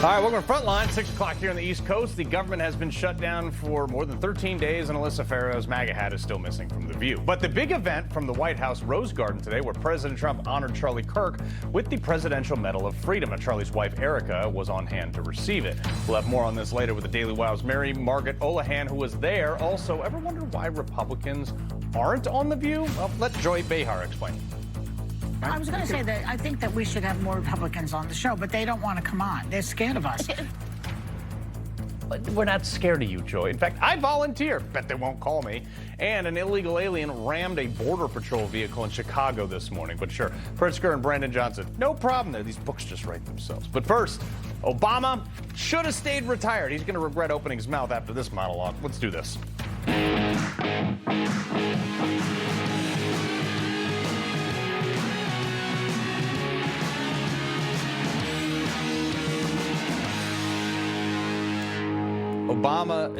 All right, welcome to Frontline, 6 o'clock here on the East Coast. The government has been shut down for more than 13 days, and Alyssa Farrow's MAGA hat is still missing from the view. But the big event from the White House Rose Garden today, where President Trump honored Charlie Kirk with the Presidential Medal of Freedom. Now, Charlie's wife, Erica, was on hand to receive it. We'll have more on this later with the Daily Wow's Margaret Olohan, who was there. Also, ever wonder why Republicans aren't on the view? Well, let Joy Behar explain. I was going to say that I think that we should have more Republicans on the show, but they don't want to come on. They're scared of us. We're not scared of you, Joy. In fact, I volunteer. Bet they won't call me. And an illegal alien rammed a Border Patrol vehicle in Chicago this morning. But sure, Pritzker and Brandon Johnson, no problem there. These books just write themselves. But first, Obama should have stayed retired. He's going to regret opening his mouth after this monologue. Let's do this. Obama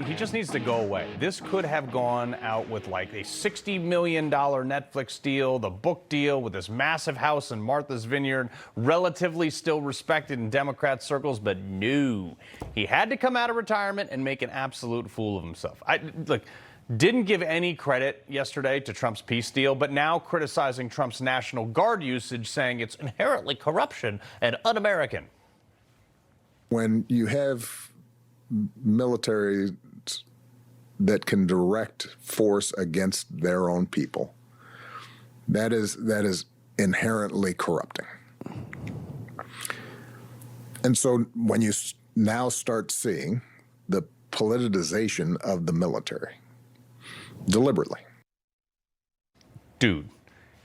he just needs to go away. This could have gone out with like a $60 million Netflix deal, the book deal with this massive house in Martha's Vineyard, relatively still respected in Democrat circles, but no. He had to come out of retirement and make an absolute fool of himself. Didn't give any credit yesterday to Trump's peace deal, but now criticizing Trump's National Guard usage, saying it's inherently corruption and un-American. When you have military that can direct force against their own people, that is inherently corrupting. And so when you now start seeing the politicization of the military deliberately. Dude.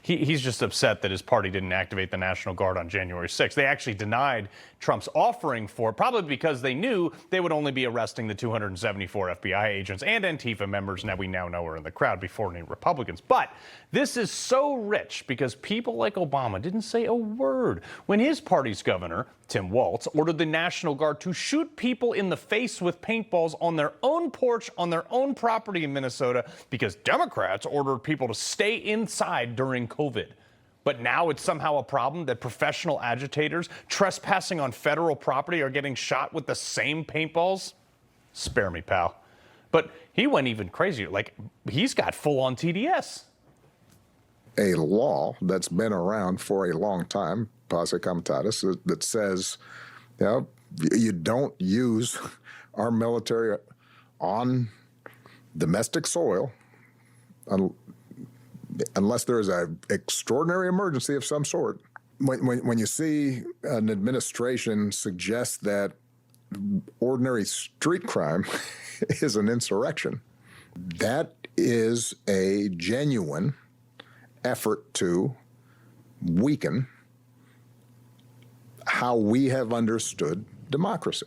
He's just upset that his party didn't activate the National Guard on January 6th. They actually denied Trump's offering for it, probably because they knew they would only be arresting the 274 FBI agents and Antifa members that we now know are in the crowd before any Republicans. But this is so rich because people like Obama didn't say a word when his party's governor, Tim Walz, ordered the National Guard to shoot people in the face with paintballs on their own porch on their own property in Minnesota because Democrats ordered people to stay inside during COVID. But now it's somehow a problem that professional agitators trespassing on federal property are getting shot with the same paintballs? Spare me, pal. But he went even crazier. Like, he's got full-on TDS. A law that's been around for a long time, posse comitatus, that says, you don't use our military on domestic soil unless there is an extraordinary emergency of some sort. When you see an administration suggest that ordinary street crime is an insurrection, that is a genuine effort to weaken how we have understood democracy.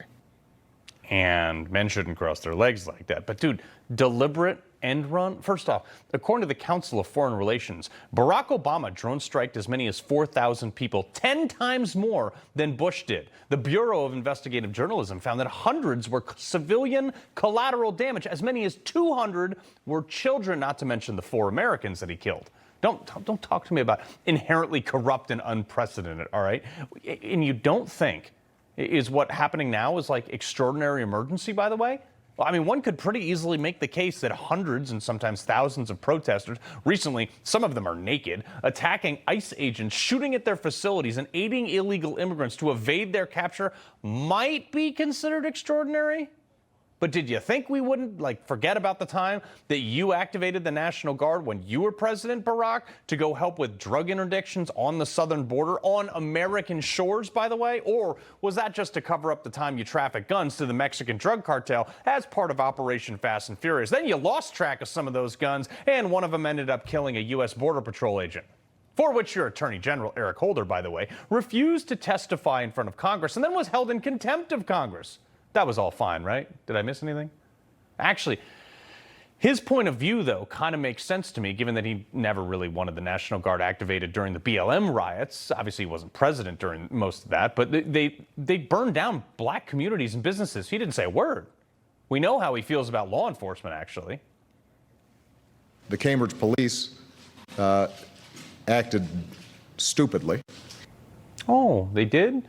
And men shouldn't cross their legs like that. But, dude, deliberate end run? First off, according to the Council of Foreign Relations, Barack Obama drone striked as many as 4,000 people, 10 times more than Bush did. The Bureau of Investigative Journalism found that hundreds were civilian collateral damage. As many as 200 were children, not to mention the 4 Americans that he killed. Don't talk to me about inherently corrupt and unprecedented, all right? And you don't think is what happening now is like extraordinary emergency, by the way? Well, I mean, one could pretty easily make the case that hundreds and sometimes thousands of protesters, recently, some of them are naked, attacking ICE agents, shooting at their facilities, and aiding illegal immigrants to evade their capture might be considered extraordinary. But did you think we wouldn't, forget about the time that you activated the National Guard when you were President, Barack, to go help with drug interdictions on the southern border, on American shores, by the way? Or was that just to cover up the time you trafficked guns to the Mexican drug cartel as part of Operation Fast and Furious? Then you lost track of some of those guns, and one of them ended up killing a U.S. Border Patrol agent. For which your Attorney General, Eric Holder, by the way, refused to testify in front of Congress and then was held in contempt of Congress. That was all fine, right? Did I miss anything? Actually, his point of view, though, kind of makes sense to me, given that he never really wanted the National Guard activated during the BLM riots. Obviously, he wasn't president during most of that, but they burned down black communities and businesses. He didn't say a word. We know how he feels about law enforcement, actually. The Cambridge police acted stupidly. Oh, they did?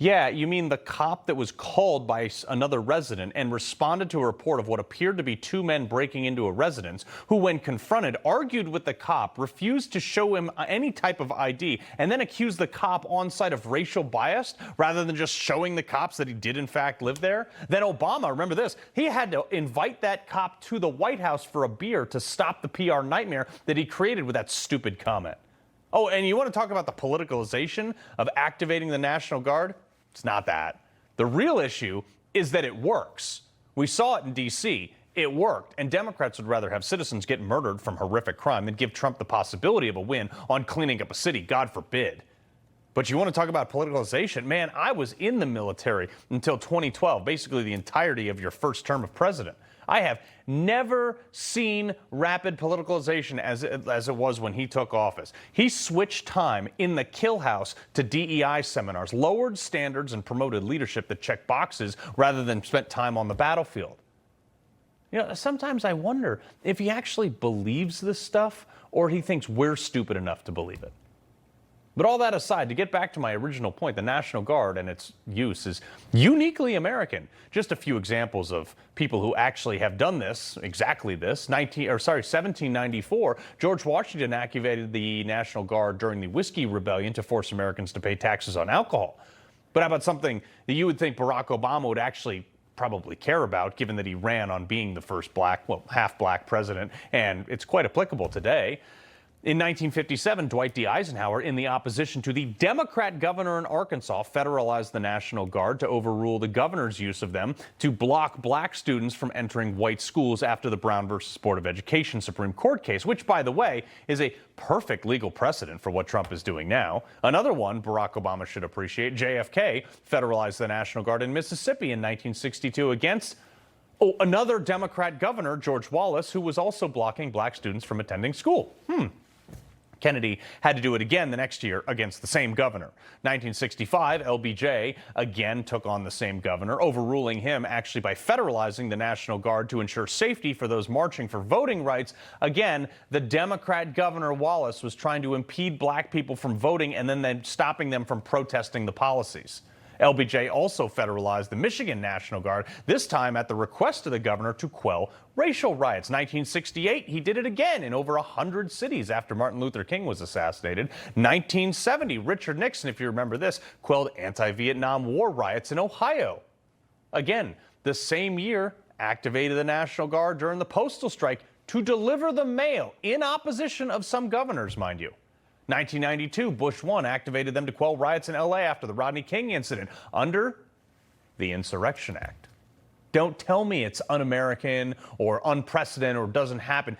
Yeah, you mean the cop that was called by another resident and responded to a report of what appeared to be two men breaking into a residence who, when confronted, argued with the cop, refused to show him any type of ID, and then accused the cop on site of racial bias rather than just showing the cops that he did in fact live there? Then Obama, remember this, he had to invite that cop to the White House for a beer to stop the PR nightmare that he created with that stupid comment. Oh, and you want to talk about the politicalization of activating the National Guard? It's not that. The real issue is that it works. We saw it in D.C. It worked, and Democrats would rather have citizens get murdered from horrific crime than give Trump the possibility of a win on cleaning up a city, God forbid. But you want to talk about politicalization? Man, I was in the military until 2012, basically the entirety of your first term of president. I have never seen rapid politicalization as it was when he took office. He switched time in the kill house to DEI seminars, lowered standards, and promoted leadership that checked boxes rather than spent time on the battlefield. You know, sometimes I wonder if he actually believes this stuff or he thinks we're stupid enough to believe it. But all that aside, to get back to my original point, the National Guard and its use is uniquely American. Just a few examples of people who actually have done this, exactly this. 1794, George Washington activated the National Guard during the Whiskey Rebellion to force Americans to pay taxes on alcohol. But how about something that you would think Barack Obama would actually probably care about, given that he ran on being the first black, well, half-black president, and it's quite applicable today. In 1957, Dwight D. Eisenhower, in the opposition to the Democrat governor in Arkansas, federalized the National Guard to overrule the governor's use of them to block black students from entering white schools after the Brown versus Board of Education Supreme Court case, which, by the way, is a perfect legal precedent for what Trump is doing now. Another one Barack Obama should appreciate, JFK federalized the National Guard in Mississippi in 1962 against another Democrat governor, George Wallace, who was also blocking black students from attending school. Kennedy had to do it again the next year against the same governor. 1965, LBJ again took on the same governor, overruling him actually by federalizing the National Guard to ensure safety for those marching for voting rights. Again, the Democrat governor Wallace was trying to impede black people from voting and then stopping them from protesting the policies. LBJ also federalized the Michigan National Guard, this time at the request of the governor to quell racial riots. 1968, he did it again in over 100 cities after Martin Luther King was assassinated. 1970, Richard Nixon, if you remember this, quelled anti-Vietnam War riots in Ohio. Again, the same year, activated the National Guard during the postal strike to deliver the mail in opposition of some governors, mind you. 1992, Bush 1 activated them to quell riots in L.A. after the Rodney King incident under the Insurrection Act. Don't tell me it's un-American or unprecedented or doesn't happen.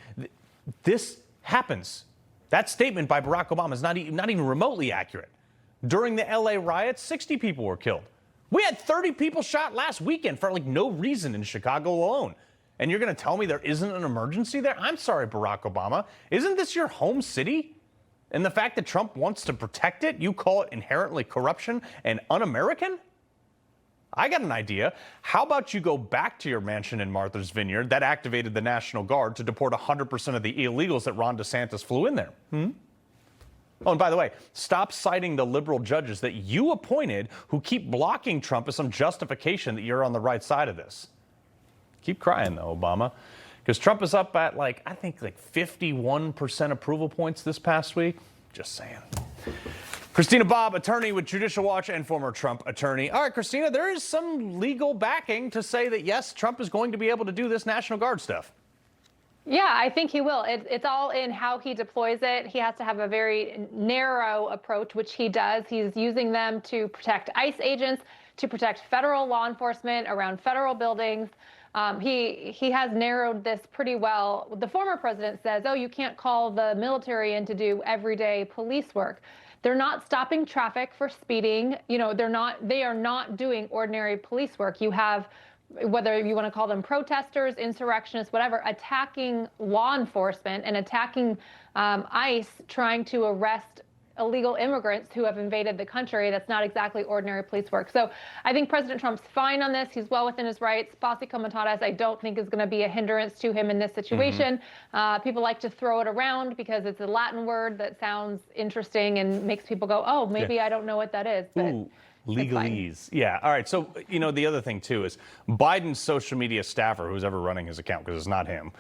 This happens. That statement by Barack Obama is not even remotely accurate. During the L.A. riots, 60 people were killed. We had 30 people shot last weekend for no reason in Chicago alone. And you're going to tell me there isn't an emergency there? I'm sorry, Barack Obama. Isn't this your home city? And the fact that Trump wants to protect it, you call it inherently corruption and un-American? I got an idea. How about you go back to your mansion in Martha's Vineyard that activated the National Guard to deport 100% of the illegals that Ron DeSantis flew in there? Oh, and by the way, stop citing the liberal judges that you appointed who keep blocking Trump as some justification that you're on the right side of this. Keep crying, though, Obama. Because Trump is up at, I think 51% approval points this past week. Just saying. Christina Bobb, attorney with Judicial Watch and former Trump attorney. All right, Christina, there is some legal backing to say that, yes, Trump is going to be able to do this National Guard stuff. Yeah, I think he will. It's all in how he deploys it. He has to have a very narrow approach, which he does. He's using them to protect ICE agents, to protect federal law enforcement around federal buildings. He has narrowed this pretty well. The former president says, oh, you can't call the military in to do everyday police work. They're not stopping traffic for speeding. You know, they are not doing ordinary police work. You have, whether you want to call them protesters, insurrectionists, whatever, attacking law enforcement and attacking ICE, trying to arrest illegal immigrants who have invaded the country. That's not exactly ordinary police work. So I think President Trump's fine on this. He's well within his rights. Posse comitatus, I don't think is going to be a hindrance to him in this situation. People like to throw it around because it's a Latin word that sounds interesting and makes people go, oh, maybe I don't know what that is. But Legalese. Yeah. All right. So, the other thing, too, is Biden's social media staffer, who's ever running his account, because it's not him,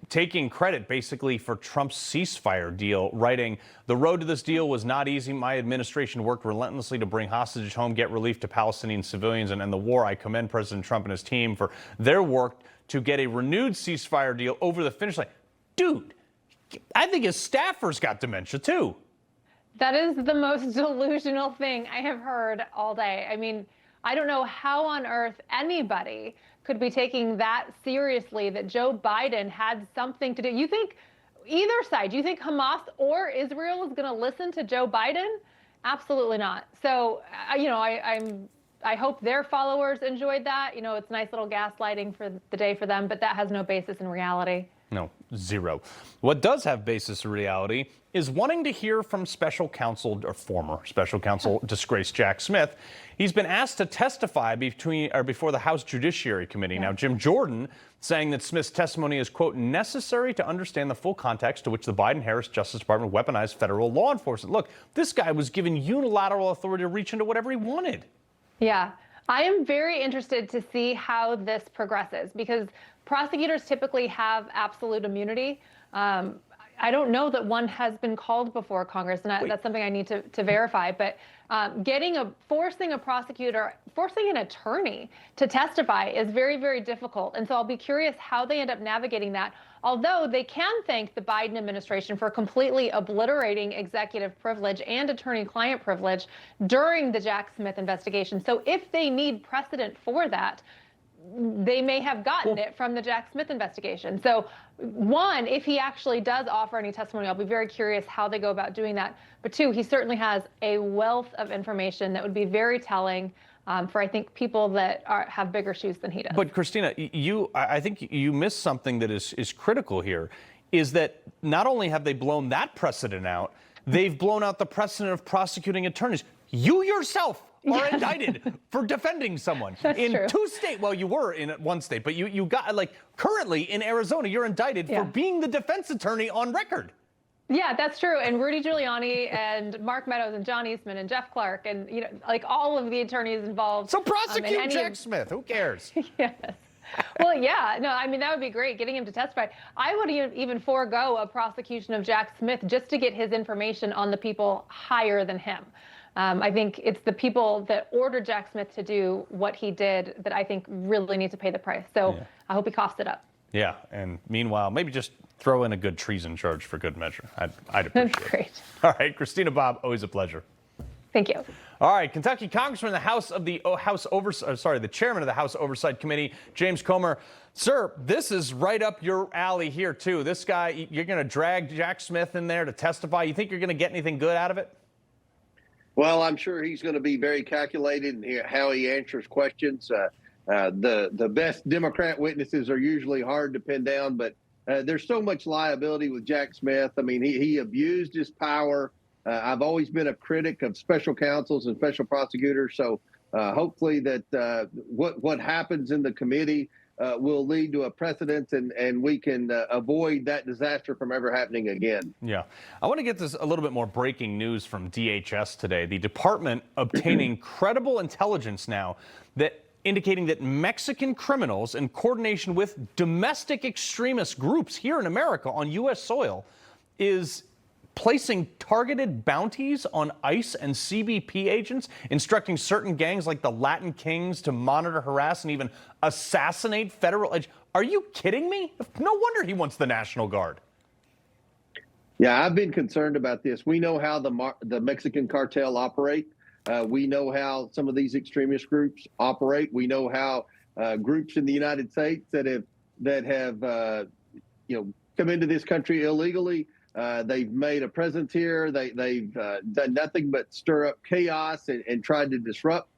taking credit basically for Trump's ceasefire deal, writing, "The road to this deal was not easy. My administration worked relentlessly to bring hostages home, get relief to Palestinian civilians, and end the war. I commend President Trump and his team for their work to get a renewed ceasefire deal over the finish line." Dude, I think his staffer's got dementia, too. That is the most delusional thing I have heard all day. I mean, I don't know how on earth anybody could be taking that seriously, that Joe Biden had something to do. You think either side, you think Hamas or Israel is going to listen to Joe Biden? Absolutely not. So, I hope their followers enjoyed that. It's nice little gaslighting for the day for them, but that has no basis in reality. No, zero. What does have basis in reality is wanting to hear from special counsel, or former special counsel, disgraced Jack Smith. He's been asked to testify before the House Judiciary Committee. Now, Jim Jordan saying that Smith's testimony is, quote, necessary to understand the full context to which the Biden-Harris Justice Department weaponized federal law enforcement. Look, this guy was given unilateral authority to reach into whatever he wanted. Yeah. I am very interested to see how this progresses, because prosecutors typically have absolute immunity. I don't know that one has been called before Congress, and that's something I need to verify. But forcing an attorney to testify is very, very difficult. And so I'll be curious how they end up navigating that. Although they can thank the Biden administration for completely obliterating executive privilege and attorney-client privilege during the Jack Smith investigation. So if they need precedent for that, they may have gotten it from the Jack Smith investigation. So, one, if he actually does offer any testimony, I'll be very curious how they go about doing that. But two, he certainly has a wealth of information that would be very telling for, I think, people that have bigger shoes than he does. But Christina, I think you missed something that is critical here, is that not only have they blown that precedent out, they've blown out the precedent of prosecuting attorneys. You yourself are indicted for defending someone in two states. Well, you were in one state, but you got, currently in Arizona, you're indicted for being the defense attorney on record. Yeah, that's true. And Rudy Giuliani and Mark Meadows and John Eastman and Jeff Clark and, all of the attorneys involved. So prosecute Jack Smith. Who cares? Yes. Well, yeah. No, I mean, that would be great, getting him to testify. I would even forego a prosecution of Jack Smith just to get his information on the people higher than him. I think it's the people that ordered Jack Smith to do what he did that I think really need to pay the price. So I hope he coughs it up. Yeah, and meanwhile, maybe just throw in a good treason charge for good measure. I'd appreciate it. Great. All right, Christina Bobb, always a pleasure. Thank you. All right, Kentucky Congressman, the chairman of the House Oversight Committee, James Comer. Sir, this is right up your alley here, too. This guy, you're going to drag Jack Smith in there to testify. You think you're going to get anything good out of it? Well, I'm sure he's going to be very calculated in how he answers questions. The best Democrat witnesses are usually hard to pin down, but there's so much liability with Jack Smith. I mean, he abused his power. I've always been a critic of special counsels and special prosecutors. So hopefully that what happens in the committee will lead to a precedent and we can avoid that disaster from ever happening again. Yeah. I want to get this a little bit more breaking news from DHS today. The department obtaining credible intelligence now that indicating that Mexican criminals in coordination with domestic extremist groups here in America on U.S. soil is placing targeted bounties on ICE and CBP agents, instructing certain gangs like the Latin Kings to monitor, harass, and even assassinate federal agents. Are you kidding me? No wonder he wants the National Guard. Yeah, I've been concerned about this. We know how the Mexican cartel operate. We know how some of these extremist groups operate. We know how groups in the United States that have come into this country illegally. They've made a presence here. They've done nothing but stir up chaos and tried to disrupt.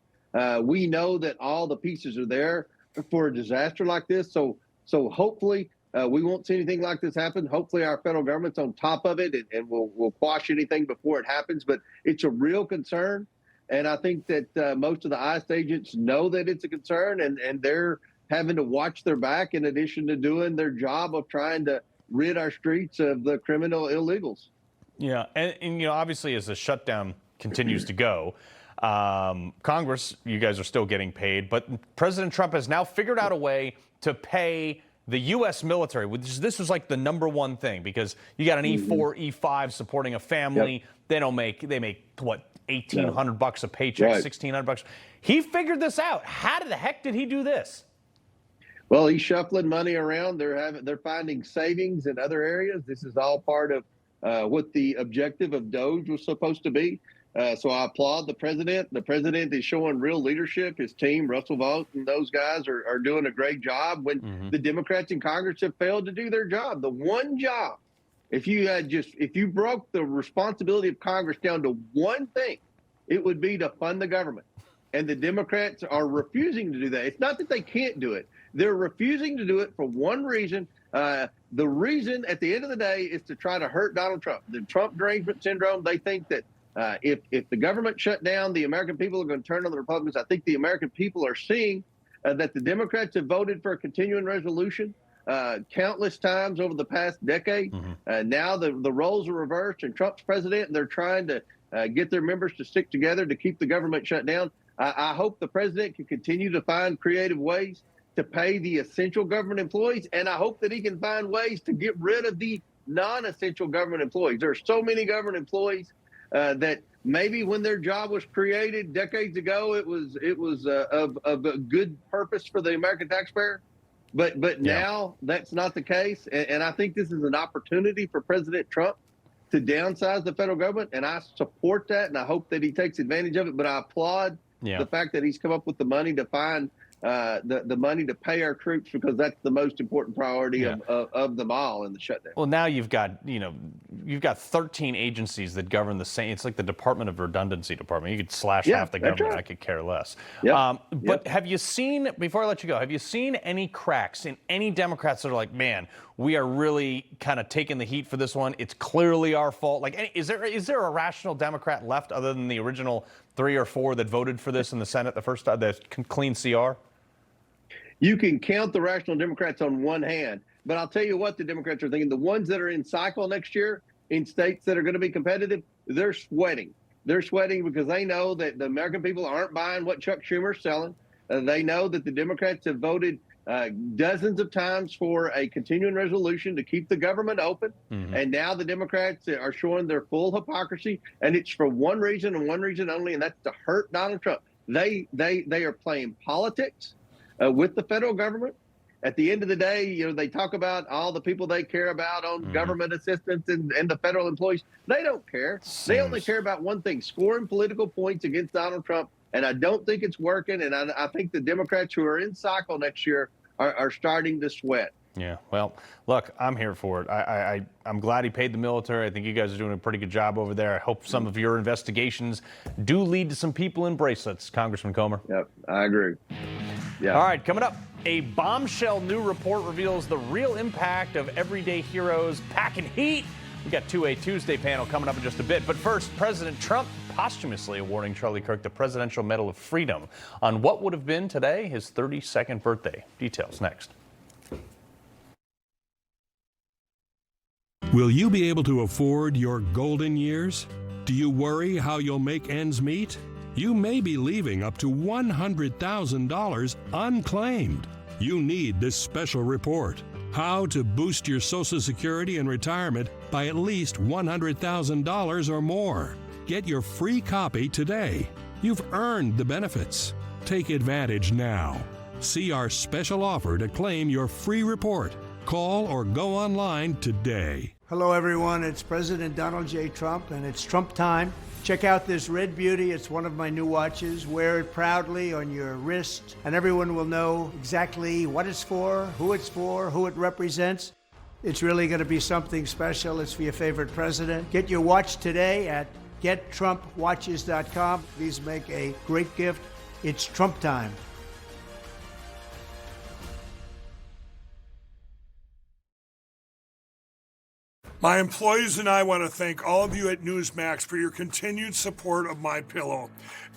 We know that all the pieces are there for a disaster like this. So hopefully we won't see anything like this happen. Hopefully our federal government's on top of it and we'll quash anything before it happens. But it's a real concern. And I think that most of the ICE agents know that it's a concern and they're having to watch their back in addition to doing their job of trying to rid our streets of the criminal illegals. Yeah, and obviously as the shutdown continues to go, Congress, you guys are still getting paid, but President Trump has now figured out a way to pay the U.S. military, which this was like the number one thing, because you got an E4, E5 supporting a family. Yep. They make what, $1,800 a paycheck, right. $1,600. He figured this out. How the heck did he do this? Well, he's shuffling money around. They're finding savings in other areas. This is all part of what the objective of DOGE was supposed to be. So I applaud the president. The president is showing real leadership. His team, Russell Vought and those guys are doing a great job when the Democrats in Congress have failed to do their job. The one job, if you broke the responsibility of Congress down to one thing, it would be to fund the government. And the Democrats are refusing to do that. It's not that they can't do it. They're refusing to do it for one reason. The reason at the end of the day is to try to hurt Donald Trump. The Trump derangement syndrome, they think that if the government shut down, the American people are going to turn on the Republicans. I think the American people are seeing that the Democrats have voted for a continuing resolution countless times over the past decade. Now the roles are reversed and Trump's president, and they're trying to get their members to stick together to keep the government shut down. I hope the president can continue to find creative ways to pay the essential government employees, and I hope that he can find ways to get rid of the non-essential government employees. There are so many government employees that maybe when their job was created decades ago, it was of a good purpose for the American taxpayer, but now that's not the case, and I think this is an opportunity for President Trump to downsize the federal government, and I support that, and I hope that he takes advantage of it. But I applaud the fact that he's come up with the money to find the money to pay our troops, because that's the most important priority of them all in the shutdown. Well, now you've got 13 agencies that govern the same. It's like the Department of Redundancy Department. You could slash half the government. Right. I could care less. But have you seen, before I let you go, have you seen any cracks in any Democrats that are like, man, we are really kind of taking the heat for this one. It's clearly our fault. Like, is there a rational Democrat left other than the original 3 or 4 that voted for this in the Senate the first time, the clean CR? You can count the rational Democrats on one hand, but I'll tell you what the Democrats are thinking. The ones that are in cycle next year in states that are going to be competitive, they're sweating. They're sweating because they know that the American people aren't buying what Chuck Schumer's selling. They know that the Democrats have voted dozens of times for a continuing resolution to keep the government open. And now the Democrats are showing their full hypocrisy, and it's for one reason and one reason only, and that's to hurt Donald Trump. They are playing politics with the federal government. At the end of the day, they talk about all the people they care about on government assistance and the federal employees. They don't care. They only care about one thing: scoring political points against Donald Trump. And I don't think it's working. And I think the Democrats who are in cycle next year are starting to sweat. Yeah, well, look, I'm here for it. I'm glad he paid the military. I think you guys are doing a pretty good job over there. I hope some of your investigations do lead to some people in bracelets, Congressman Comer. Yep, I agree. Yeah. All right, coming up, a bombshell new report reveals the real impact of everyday heroes packing heat. We got 2A Tuesday panel coming up in just a bit. But first, President Trump posthumously awarding Charlie Kirk the Presidential Medal of Freedom on what would have been today his 32nd birthday. Details next. Will you be able to afford your golden years? Do you worry how you'll make ends meet? You may be leaving up to $100,000 unclaimed. You need this special report. How to boost your Social Security and retirement by at least $100,000 or more. Get your free copy today. You've earned the benefits. Take advantage now. See our special offer to claim your free report. Call or go online today. Hello, everyone. It's President Donald J. Trump, and it's Trump time. Check out this red beauty. It's one of my new watches. Wear it proudly on your wrist, and everyone will know exactly what it's for, who it represents. It's really going to be something special. It's for your favorite president. Get your watch today at gettrumpwatches.com. These make a great gift. It's Trump time. My employees and I want to thank all of you at Newsmax for your continued support of MyPillow.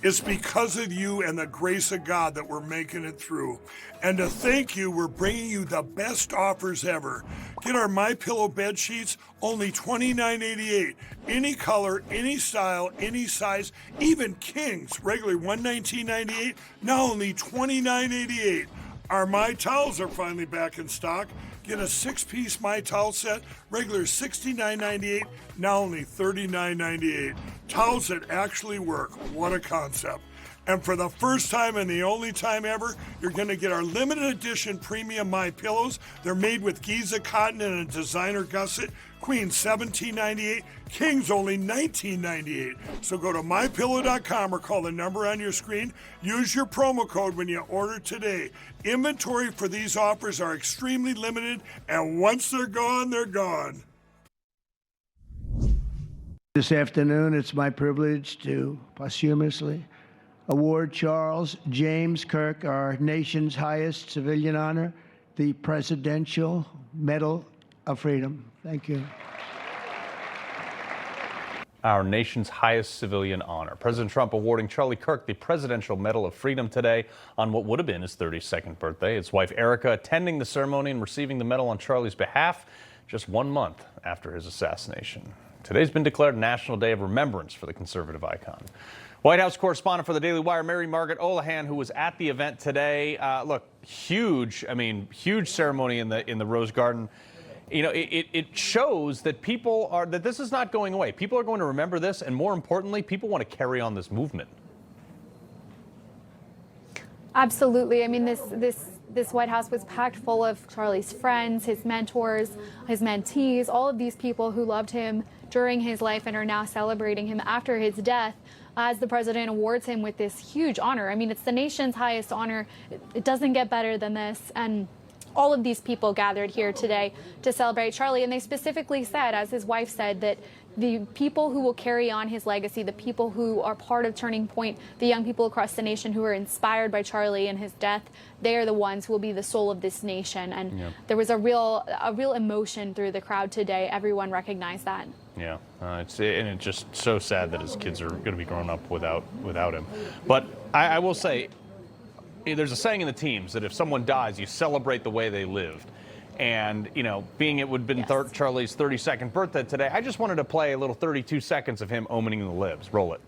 It's because of you and the grace of God that we're making it through. And to thank you, we're bringing you the best offers ever. Get our MyPillow bed sheets, only $29.88. Any color, any style, any size, even kings, regularly $119.98, now only $29.88. Our My Towels are finally back in stock. Get a 6-piece My Towel set, regular $69.98, now only $39.98. Towels that actually work. What a concept. And for the first time and the only time ever, you're going to get our limited edition premium My Pillows. They're made with Giza cotton and a designer gusset. Queen $17.98, Kings only $19.98. So go to mypillow.com or call the number on your screen. Use your promo code when you order today. Inventory for these offers are extremely limited, and once they're gone, they're gone. This afternoon, it's my privilege to posthumously award Charles James Kirk our nation's highest civilian honor, the Presidential Medal of Freedom. Thank you. Our nation's highest civilian honor. President Trump awarding Charlie Kirk the Presidential Medal of Freedom today on what would have been his 32nd birthday. His wife Erica attending the ceremony and receiving the medal on Charlie's behalf just 1 month after his assassination. Today's been declared National Day of Remembrance for the conservative icon. White House correspondent for the Daily Wire, Margaret Olohan, who was at the event today. Look, huge ceremony in the Rose Garden. You know, it shows that that this is not going away. People are going to remember this, and more importantly, people want to carry on this movement. Absolutely. I mean, this White House was packed full of Charlie's friends, his mentors, his mentees, all of these people who loved him during his life and are now celebrating him after his death, as the president awards him with this huge honor. I mean, it's the nation's highest honor. It doesn't get better than this. And all of these people gathered here today to celebrate Charlie, and they specifically said, as his wife said, that the people who will carry on his legacy, the people who are part of Turning Point, the young people across the nation who are inspired by Charlie and his death, they are the ones who will be the soul of this nation. And there was a real emotion through the crowd today. Everyone recognized that. Yeah, it's just so sad that his kids are going to be growing up without him. But I will say, there's a saying in the teams that if someone dies, you celebrate the way they lived. And, you know, being it would have been Charlie's 32nd birthday today, I just wanted to play a little 32 seconds of him opening the libs. Roll it.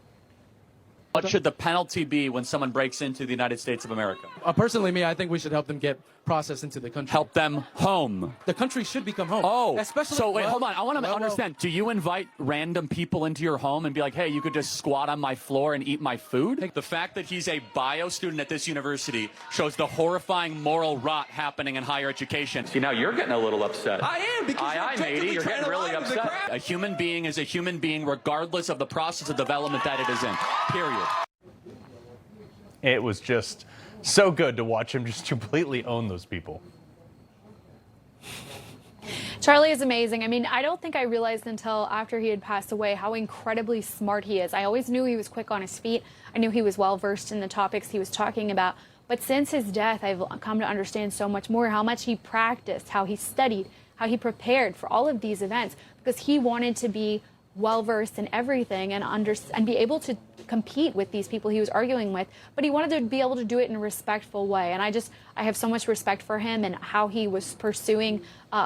What should the penalty be when someone breaks into the United States of America? Personally, I think we should help them get processed into the country. Help them home. The country should become home. Oh, especially. So wait, hold on. I want to understand. Do you invite random people into your home and be like, hey, you could just squat on my floor and eat my food? The fact that he's a bio student at this university shows the horrifying moral rot happening in higher education. See, now you're getting a little upset. I am, because matey, you're getting really upset. A human being is a human being regardless of the process of development that it is in. Period. It was just so good to watch him just completely own those people. Charlie is amazing. I mean, I don't think I realized until after he had passed away how incredibly smart he is. I always knew he was quick on his feet. I knew he was well versed in the topics he was talking about. But since his death, I've come to understand so much more, how much he practiced, how he studied, how he prepared for all of these events, because he wanted to be well versed in everything and be able to compete with these people he was arguing with, but he wanted to be able to do it in a respectful way. And I have so much respect for him and how he was pursuing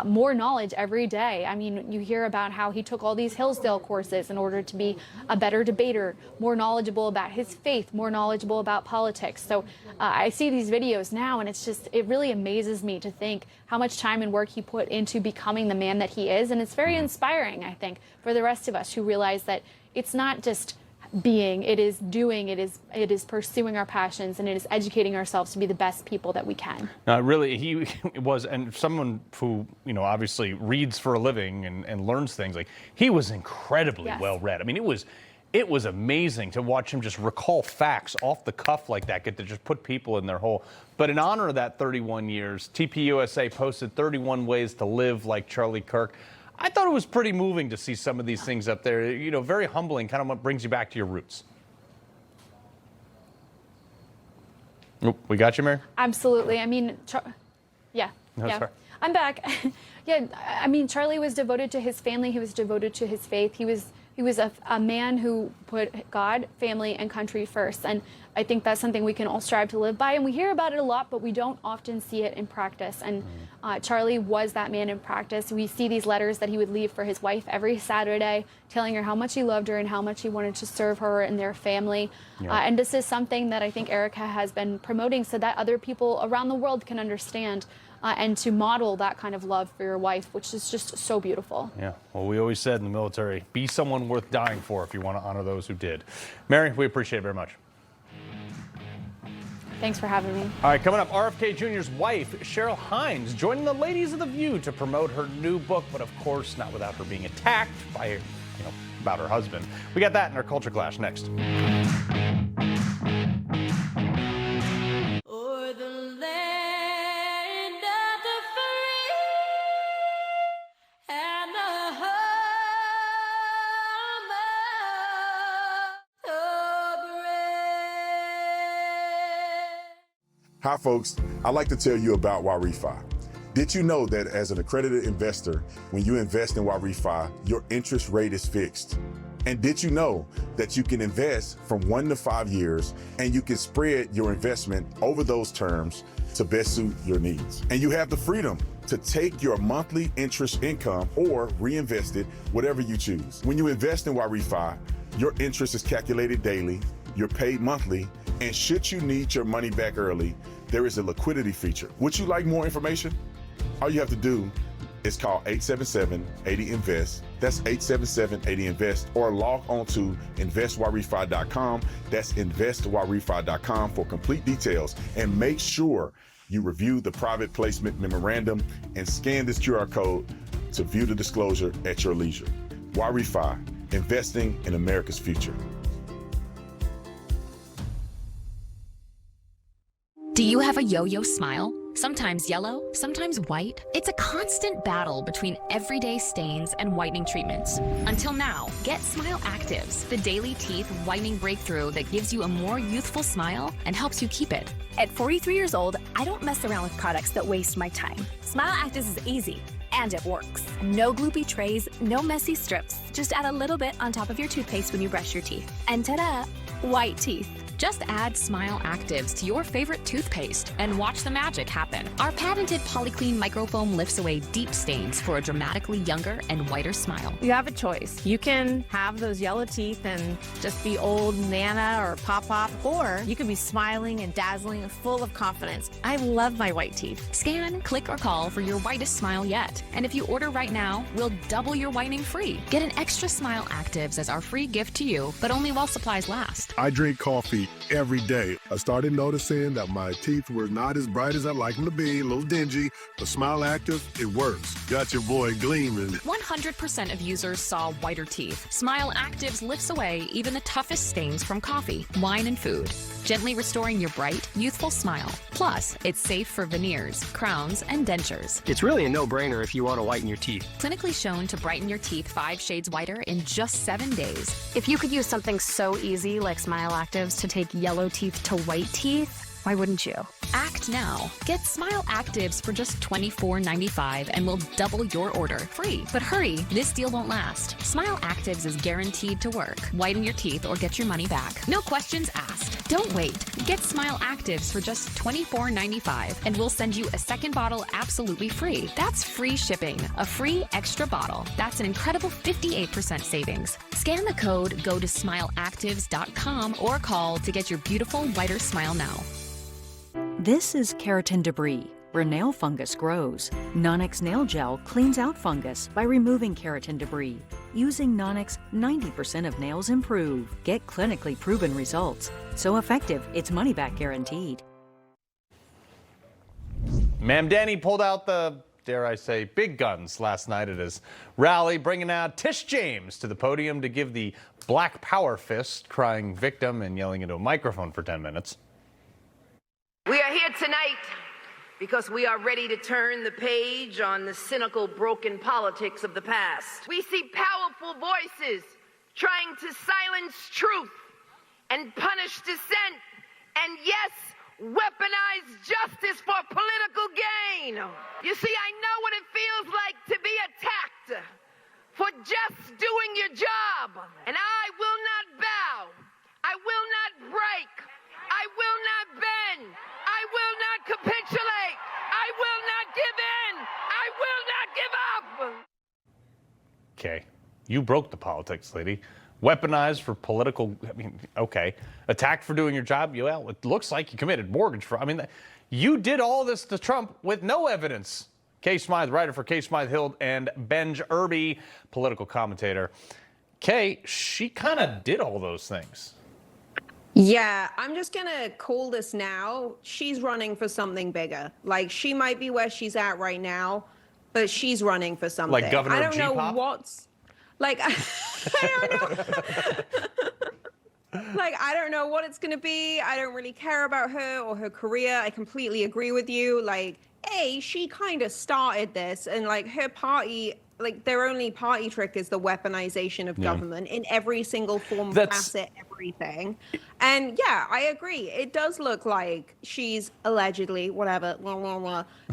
more knowledge every day. I mean, you hear about how he took all these Hillsdale courses in order to be a better debater, more knowledgeable about his faith, more knowledgeable about politics. So I see these videos now, and it really amazes me to think how much time and work he put into becoming the man that he is. And it's very inspiring, I think, for the rest of us who realize that it's not just being, it is doing, it is pursuing our passions, and it is educating ourselves to be the best people that we can. Really, he was, and someone who, you know, obviously reads for a living and learns things, like, he was incredibly well read. I mean, it was amazing to watch him just recall facts off the cuff like that, get to just put people in their hole. But in honor of that 31 years, TPUSA posted 31 ways to live like Charlie Kirk. I thought it was pretty moving to see some of these things up there. You know, very humbling, kind of what brings you back to your roots. Oh, we got you, Mary? Absolutely. I mean, yeah. No, Yeah, sorry. I'm back. Yeah, I mean, Charlie was devoted to his family. He was devoted to his faith. He was a man who put God, family, and country first. And I think that's something we can all strive to live by. And we hear about it a lot, but we don't often see it in practice. And Charlie was that man in practice. We see these letters that he would leave for his wife every Saturday, telling her how much he loved her and how much he wanted to serve her and their family. Yeah. And this is something that I think Erica has been promoting so that other people around the world can understand and to model that kind of love for your wife, which is just so beautiful. Yeah, well, we always said in the military, be someone worth dying for if you want to honor those who did. Mary, we appreciate it very much. Thanks for having me. All right, coming up, RFK Jr.'s wife, Cheryl Hines, joining the ladies of The View to promote her new book, but of course not without her being attacked by, about her husband. We got that in our Culture Clash next. Hi folks, I'd like to tell you about YRefi. Did you know that as an accredited investor, when you invest in YRefi, your interest rate is fixed? And did you know that you can invest from 1 to 5 years and you can spread your investment over those terms to best suit your needs? And you have the freedom to take your monthly interest income or reinvest it, whatever you choose. When you invest in YRefi, your interest is calculated daily, you're paid monthly, and should you need your money back early, there is a liquidity feature. Would you like more information? All you have to do is call 877-80-INVEST. That's 877-80-INVEST, or log on to investyrrefi.com. That's investyrrefi.com for complete details. And make sure you review the private placement memorandum and scan this QR code to view the disclosure at your leisure. YRefi, investing in America's future. Do you have a yo-yo smile? Sometimes yellow, sometimes white. It's a constant battle between everyday stains and whitening treatments. Until now, get Smile Actives, the daily teeth whitening breakthrough that gives you a more youthful smile and helps you keep it. At 43 years old, I don't mess around with products that waste my time. Smile Actives is easy, and it works. No gloopy trays, no messy strips. Just add a little bit on top of your toothpaste when you brush your teeth. And ta-da, white teeth. Just add Smile Actives to your favorite toothpaste and watch the magic happen. Our patented Polyclean microfoam lifts away deep stains for a dramatically younger and whiter smile. You have a choice. You can have those yellow teeth and just be old Nana or Pop-Pop, or you can be smiling and dazzling and full of confidence. I love my white teeth. Scan, click, or call for your whitest smile yet. And if you order right now, we'll double your whitening free. Get an extra Smile Actives as our free gift to you, but only while supplies last. I drink coffee every day. I started noticing that my teeth were not as bright as I like them to be, a little dingy, but Smile Active, it works. Got your boy gleaming. 100% of users saw whiter teeth. Smile Actives lifts away even the toughest stains from coffee, wine, and food, gently restoring your bright, youthful smile. Plus, it's safe for veneers, crowns, and dentures. It's really a no-brainer if you want to whiten your teeth. Clinically shown to brighten your teeth 5 shades whiter in just 7 days. If you could use something so easy like Smile Actives to take yellow teeth to white teeth, why wouldn't you? Act now. Get Smile Actives for just $24.95 and we'll double your order free. But hurry, this deal won't last. Smile Actives is guaranteed to work. Whiten your teeth or get your money back. No questions asked. Don't wait. Get Smile Actives for just $24.95 and we'll send you a second bottle absolutely free. That's free shipping, a free extra bottle. That's an incredible 58% savings. Scan the code, go to smileactives.com or call to get your beautiful whiter smile now. This is keratin debris, where nail fungus grows. Nonix Nail Gel cleans out fungus by removing keratin debris. Using Nonix, 90% of nails improve. Get clinically proven results. So effective, it's money back guaranteed. Mamdani pulled out the, dare I say, big guns last night at his rally, bringing out Tish James to the podium to give the Black Power fist, crying victim and yelling into a microphone for 10 minutes. We are here tonight because we are ready to turn the page on the cynical, broken politics of the past. We see powerful voices trying to silence truth and punish dissent. And yes, weaponize justice for political gain. You see, I know what it feels like to be attacked for just doing your job. And I will not bow. I will not break. I will not bend. I will not capitulate. I will not give in. I will not give up. Okay, you broke the politics, lady. Weaponized for political, I mean, okay. Attacked for doing your job, well, it looks like you committed mortgage fraud. I mean, you did all this to Trump with no evidence. Kay Smythe, writer for Kay Smythe Hill and Benj Irby, political commentator. Kay, she kind of did all those things. Yeah, I'm just going to call this now. She's running for something bigger. Like, she might be where she's at right now, but she's running for something. Like Governor I don't know G-pop? what's... Like, I don't know. Like, I don't know what it's going to be. I don't really care about her or her career. I completely agree with you. Like, she kind of started this, and like her party, like their only party trick is the weaponization of government in every single form, facet, everything. And yeah, I agree. It does look like she's allegedly, whatever,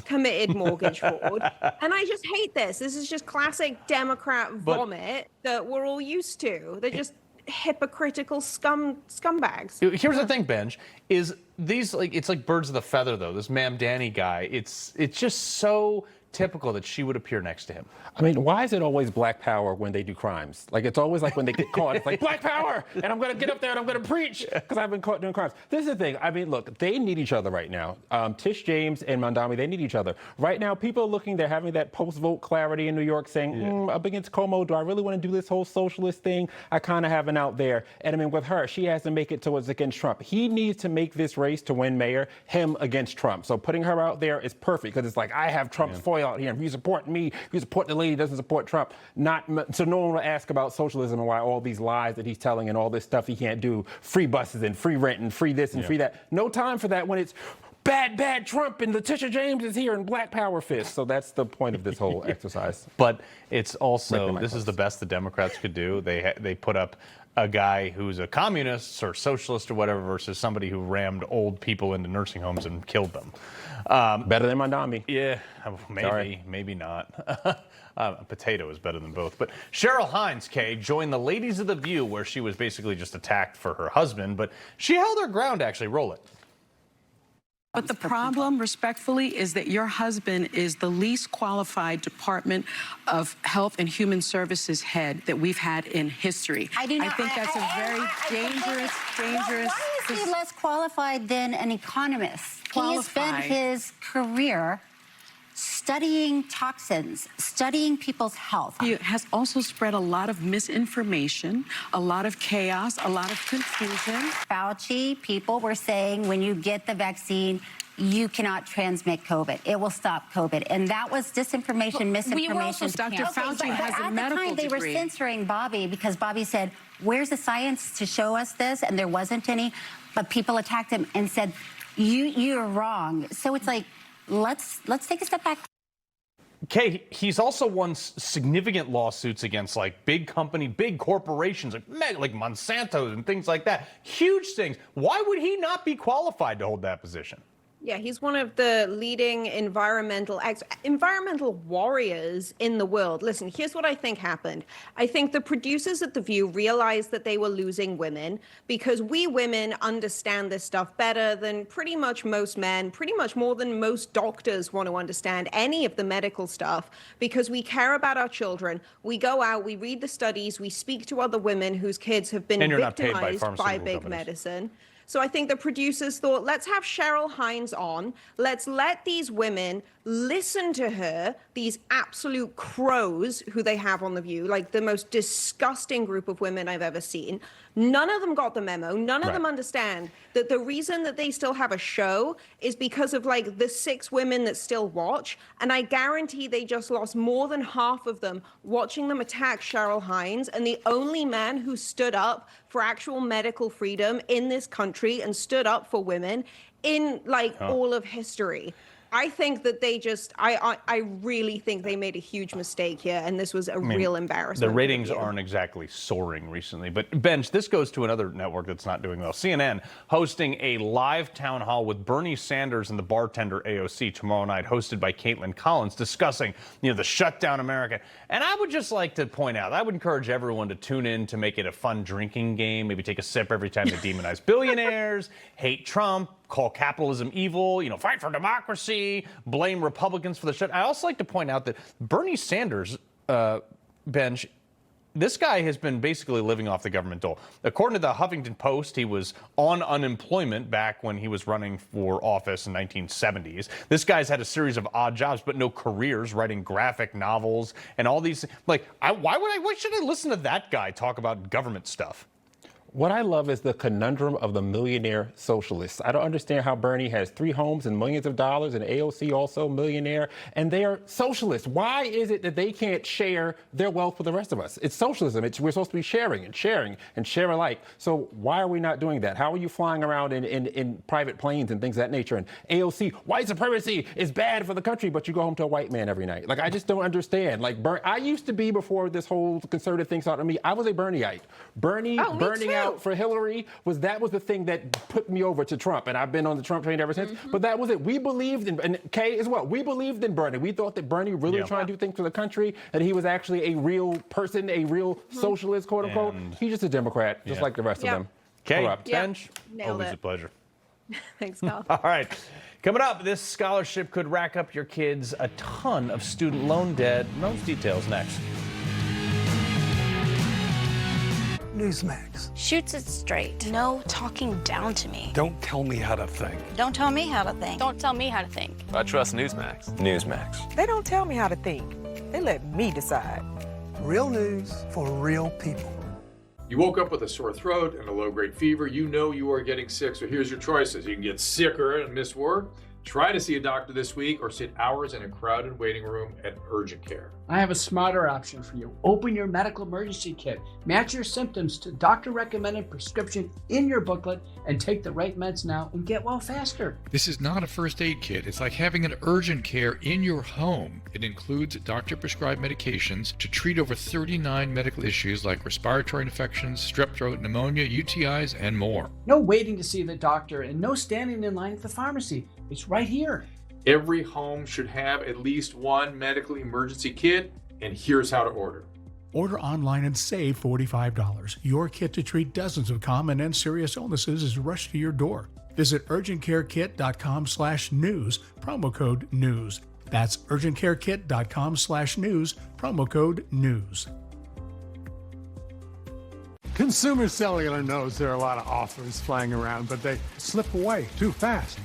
committed mortgage fraud. And I just hate this. This is just classic Democrat vomit that we're all used to. They're just hypocritical scumbags. Here's the thing, Benj, is these, like, it's like birds of the feather, though. This Mamdani guy, it's just so typical that she would appear next to him. I mean, why is it always black power when they do crimes? Like, it's always like when they get caught, it's like black power, and I'm going to get up there and I'm going to preach because I've been caught doing crimes. This is the thing. I mean, look, they need each other right now. Tish James and Mamdani, they need each other. Right now, people are looking, they're having that post-vote clarity in New York saying, up against Cuomo, do I really want to do this whole socialist thing? I kind of have an out there. And I mean, with her, she has to make it towards against Trump. He needs to make this race to win mayor, him against Trump. So putting her out there is perfect because it's like, I have Trump's foil out here. And if you support me, if you support the lady who doesn't support Trump, so no one will ask about socialism and why all these lies that he's telling and all this stuff he can't do, free buses and free rent and free this and free that. No time for that when it's bad Trump and Letitia James is here and black power fist. So that's the point of this whole exercise. But it's also, this is the best the Democrats could do. They put up a guy who's a communist or socialist or whatever versus somebody who rammed old people into nursing homes and killed them. Better than Mamdani. Yeah, maybe not. A potato is better than both. But Cheryl Hines, Kay, joined the Ladies of the View, where she was basically just attacked for her husband, but she held her ground, actually. Roll it. But the problem, respectfully, is that your husband is the least qualified Department of Health and Human Services head that we've had in history. I think that's a very dangerous. Why is he less qualified than an economist? He has spent his career studying toxins, studying people's health. He has also spread a lot of misinformation, a lot of chaos, a lot of confusion. Fauci, people were saying when you get the vaccine, you cannot transmit COVID. It will stop COVID. And that was disinformation, misinformation. Dr. Fauci has a medical degree. They were censoring Bobby because Bobby said, where's the science to show us this? And there wasn't any. But people attacked him and said, you're wrong. So it's like, let's take a step back. Kay, he's also won significant lawsuits against like big corporations, like Monsanto and things like that. Huge things. Why would he not be qualified to hold that position? Yeah, he's one of the leading environmental warriors in the world. Listen, here's what I think happened. I think the producers at The View realized that they were losing women because we women understand this stuff better than pretty much most men, pretty much more than most doctors want to understand any of the medical stuff because we care about our children. We go out, we read the studies, we speak to other women whose kids have been victimized by big medicine. So I think the producers thought, let's have Cheryl Hines on. Let's let these women listen to her, these absolute crows who they have on The View, like the most disgusting group of women I've ever seen. None of them got the memo. None of them understand that the reason that they still have a show is because of like the 6 women that still watch. And I guarantee they just lost more than half of them watching them attack Cheryl Hines. And the only man who stood up for actual medical freedom in this country and stood up for women in like all of history. I think that they just, I really think they made a huge mistake here, and this was a real embarrassment. The ratings aren't exactly soaring recently. But, Benj, this goes to another network that's not doing well. CNN hosting a live town hall with Bernie Sanders and the bartender AOC tomorrow night, hosted by Caitlin Collins, discussing, the shutdown America. And I would just like to point out, I would encourage everyone to tune in to make it a fun drinking game, maybe take a sip every time they demonize billionaires, hate Trump, call capitalism evil, fight for democracy, blame Republicans for the shut. I also like to point out that Bernie Sanders, Benj, this guy has been basically living off the government dole. According to the Huffington Post, he was on unemployment back when he was running for office in 1970s. This guy's had a series of odd jobs, but no careers, writing graphic novels and all these. Why should I listen to that guy talk about government stuff? What I love is the conundrum of the millionaire socialists. I don't understand how Bernie has 3 homes and millions of dollars, and AOC also millionaire, and they are socialists. Why is it that they can't share their wealth with the rest of us? It's socialism. We're supposed to be sharing and share alike. So why are we not doing that? How are you flying around in private planes and things of that nature? And AOC, white supremacy is bad for the country, but you go home to a white man every night. I just don't understand. I used to be, before this whole conservative thing started on me, I was a Bernieite. Burning out for Hillary was the thing that put me over to Trump, and I've been on the Trump train ever since. But that was it. We believed in, and Kay as well, we believed in Bernie. We thought that Bernie really trying to do things for the country, that he was actually a real person, a real socialist, quote unquote. He's just a Democrat, just like the rest of them. Kay, Benj, always a pleasure. Thanks, Carl. All right. Coming up, this scholarship could rack up your kids a ton of student loan debt. Those details next. Newsmax. Shoots it straight. No talking down to me. Don't tell me how to think. Don't tell me how to think. Don't tell me how to think. I trust Newsmax. Newsmax. They don't tell me how to think. They let me decide. Real news for real people. You woke up with a sore throat and a low-grade fever. You know you are getting sick, so here's your choices. You can get sicker and miss work, try to see a doctor this week, or sit hours in a crowded waiting room at urgent care. I have a smarter option for you. Open your medical emergency kit. Match your symptoms to doctor-recommended prescription in your booklet and take the right meds now and get well faster. This is not a first aid kit. It's like having an urgent care in your home. It includes doctor-prescribed medications to treat over 39 medical issues like respiratory infections, strep throat, pneumonia, UTIs, and more. No waiting to see the doctor and no standing in line at the pharmacy. It's right here. Every home should have at least one medical emergency kit, and here's how to order. Order online and save $45. Your kit to treat dozens of common and serious illnesses is rushed to your door. Visit urgentcarekit.com/news, promo code NEWS. That's urgentcarekit.com/news, promo code NEWS. Consumer Cellular knows there are a lot of offers flying around, but they slip away too fast.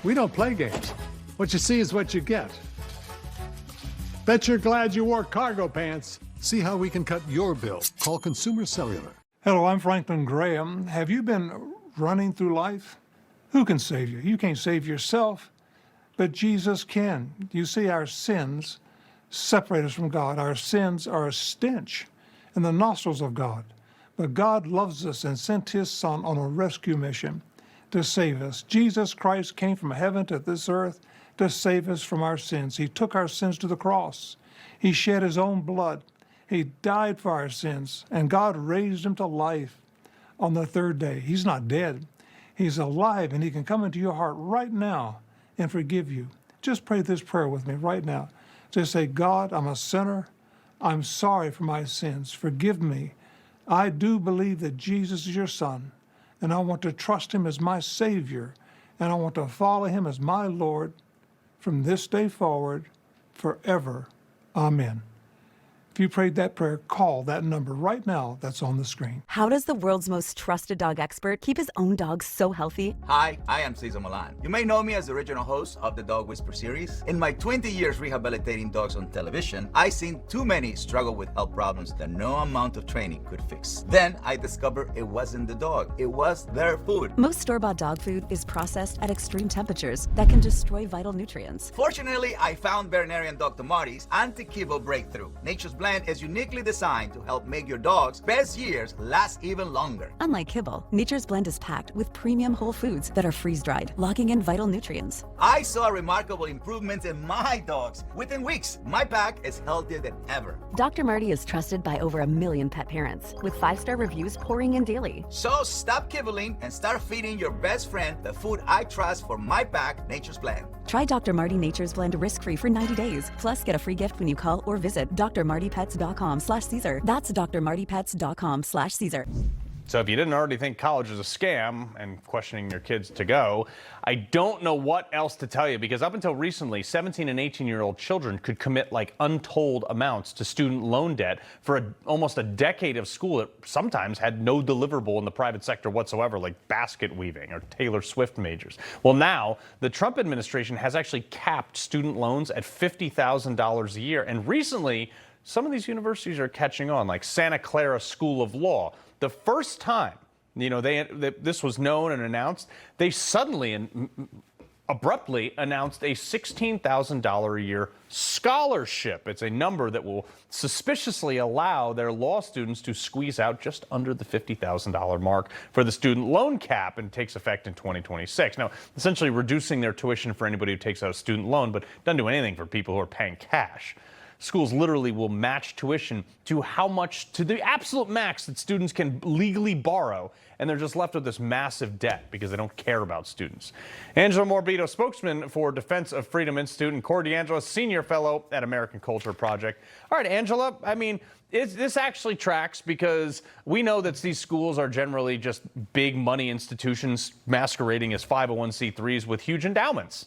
We don't play games. What you see is what you get. Bet you're glad you wore cargo pants. See how we can cut your bill. Call Consumer Cellular. Hello, I'm Franklin Graham. Have you been running through life? Who can save you? You can't save yourself, but Jesus can. You see, our sins separate us from God. Our sins are a stench in the nostrils of God. But God loves us and sent his Son on a rescue mission to save us. Jesus Christ came from heaven to this earth to save us from our sins. He took our sins to the cross. He shed his own blood. He died for our sins, and God raised him to life on the third day. He's not dead. He's alive, and he can come into your heart right now and forgive you. Just pray this prayer with me right now. Just say, God, I'm a sinner. I'm sorry for my sins. Forgive me. I do believe that Jesus is your Son, and I want to trust him as my Savior, and I want to follow him as my Lord from this day forward, forever. Amen. If you prayed that prayer, call that number right now that's on the screen. How does the world's most trusted dog expert keep his own dogs so healthy? Hi, I am Cesar Milan. You may know me as the original host of the Dog Whisper series. In my 20 years rehabilitating dogs on television, I've seen too many struggle with health problems that no amount of training could fix. Then I discovered it wasn't the dog, it was their food. Most store-bought dog food is processed at extreme temperatures that can destroy vital nutrients. Fortunately, I found veterinarian Dr. Marty's anti-kivo breakthrough, nature's Plan is uniquely designed to help make your dog's best years last even longer. Unlike kibble, Nature's Blend is packed with premium whole foods that are freeze-dried, locking in vital nutrients. I saw remarkable improvements in my dogs. Within weeks, my pack is healthier than ever. Dr. Marty is trusted by over 1 million pet parents, with 5-star reviews pouring in daily. So stop kibbling and start feeding your best friend the food I trust for my pack, Nature's Blend. Try Dr. Marty Nature's Blend risk-free for 90 days. Plus, get a free gift when you call or visit drmartypets.com/Caesar. That's drmartypets.com/Caesar. So if you didn't already think college is a scam and questioning your kids to go, I don't know what else to tell you, because up until recently, 17 and 18-year-old children could commit like untold amounts to student loan debt for almost a decade of school that sometimes had no deliverable in the private sector whatsoever, like basket weaving or Taylor Swift majors. Well, now the Trump administration has actually capped student loans at $50,000 a year. And recently, some of these universities are catching on, like Santa Clara School of Law. The first time, this was known and announced, they suddenly and abruptly announced a $16,000 a year scholarship. It's a number that will suspiciously allow their law students to squeeze out just under the $50,000 mark for the student loan cap, and takes effect in 2026. Now, essentially reducing their tuition for anybody who takes out a student loan, but doesn't do anything for people who are paying cash. Schools literally will match tuition to the absolute max that students can legally borrow, and they're just left with this massive debt because they don't care about students. Angela Morabito, spokesman for Defense of Freedom Institute, and Corey DeAngelis, senior fellow at American Culture Project. All right, Angela, I mean, this actually tracks, because we know that these schools are generally just big money institutions masquerading as 501c3s with huge endowments.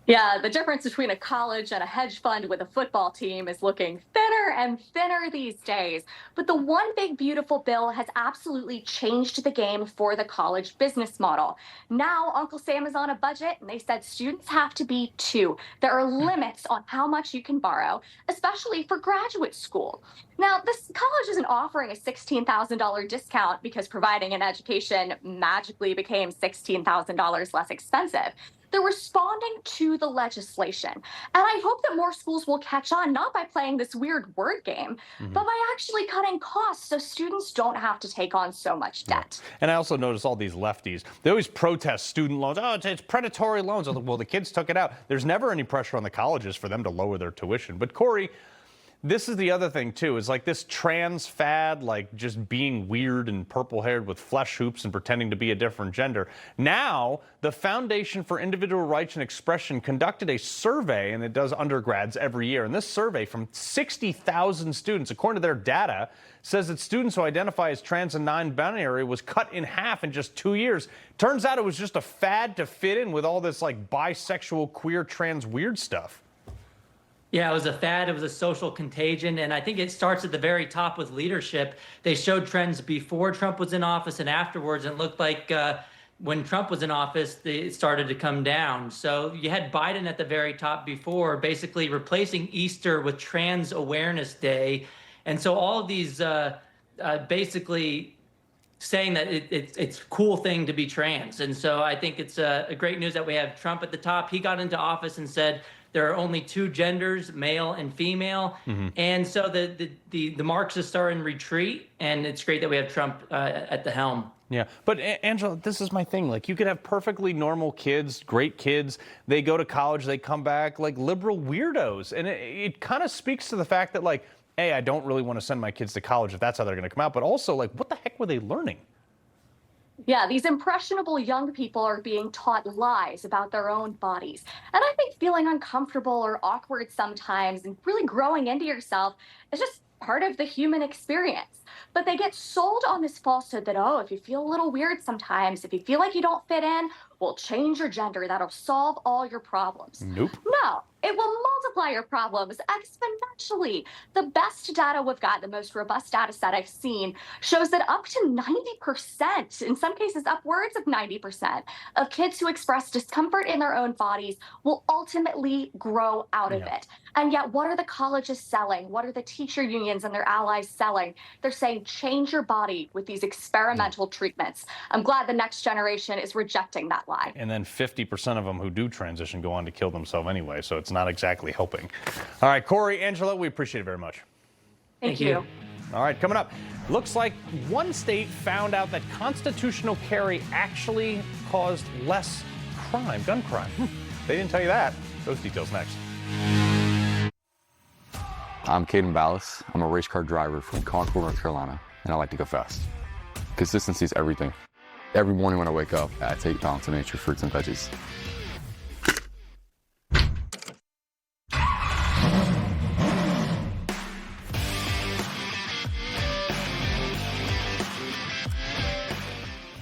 Yeah, the difference between a college and a hedge fund with a football team is looking thinner and thinner these days. But the one big beautiful bill has absolutely changed the game for the college business model. Now, Uncle Sam is on a budget, and they said students have to be 2. There are limits on how much you can borrow, especially for graduate school. Now, this college isn't offering a $16,000 discount because providing an education magically became $16,000 less expensive. They're responding to the legislation. And I hope that more schools will catch on, not by playing this weird word game, but by actually cutting costs so students don't have to take on so much debt. Yeah. And I also notice all these lefties, they always protest student loans. Oh, it's predatory loans. Well, the kids took it out. There's never any pressure on the colleges for them to lower their tuition. But Corey, this is the other thing, too, is like this trans fad, like just being weird and purple-haired with flesh hoops and pretending to be a different gender. Now, the Foundation for Individual Rights and Expression conducted a survey, and it does undergrads every year. And this survey from 60,000 students, according to their data, says that students who identify as trans and non-binary was cut in half in just 2 years. Turns out it was just a fad to fit in with all this like bisexual, queer, trans, weird stuff. Yeah, it was a fad. It was a social contagion. And I think it starts at the very top with leadership. They showed trends before Trump was in office and afterwards. And it looked like when Trump was in office, it started to come down. So you had Biden at the very top before, basically replacing Easter with Trans Awareness Day. And so all of these basically saying that it's a cool thing to be trans. And so I think it's a great news that we have Trump at the top. He got into office and said, there are only 2 genders, male and female. And so the Marxists are in retreat, and it's great that we have Trump at the helm. Yeah, but Angela, this is my thing. Like, you could have perfectly normal kids, great kids. They go to college, they come back like liberal weirdos. And it kind of speaks to the fact that, like, A, I don't really want to send my kids to college if that's how they're going to come out. But also, like, what the heck were they learning? Yeah, these impressionable young people are being taught lies about their own bodies. And I think feeling uncomfortable or awkward sometimes and really growing into yourself is just part of the human experience. But they get sold on this falsehood that, oh, if you feel a little weird sometimes, if you feel like you don't fit in, we'll change your gender. That'll solve all your problems. Nope. No, it will multiply your problems exponentially. The best data we've got, the most robust data set I've seen, shows that up to 90%, in some cases upwards of 90%, of kids who express discomfort in their own bodies will ultimately grow out of it. And yet, what are the colleges selling? What are the teacher unions and their allies selling? They're saying, change your body with these experimental treatments. I'm glad the next generation is rejecting that lie. And then 50% of them who do transition go on to kill themselves anyway, so it's not exactly helpful. helping. All right, Corey, Angela, we appreciate it very much. Thank you. All right, coming up, looks like one state found out that constitutional carry actually caused less crime, gun crime. They didn't tell you that. Those details next. I'm Caden Valdes. I'm a race car driver from Concord, North Carolina, and I like to go fast. Consistency is everything. Every morning when I wake up, I take Balance of Nature fruits and veggies.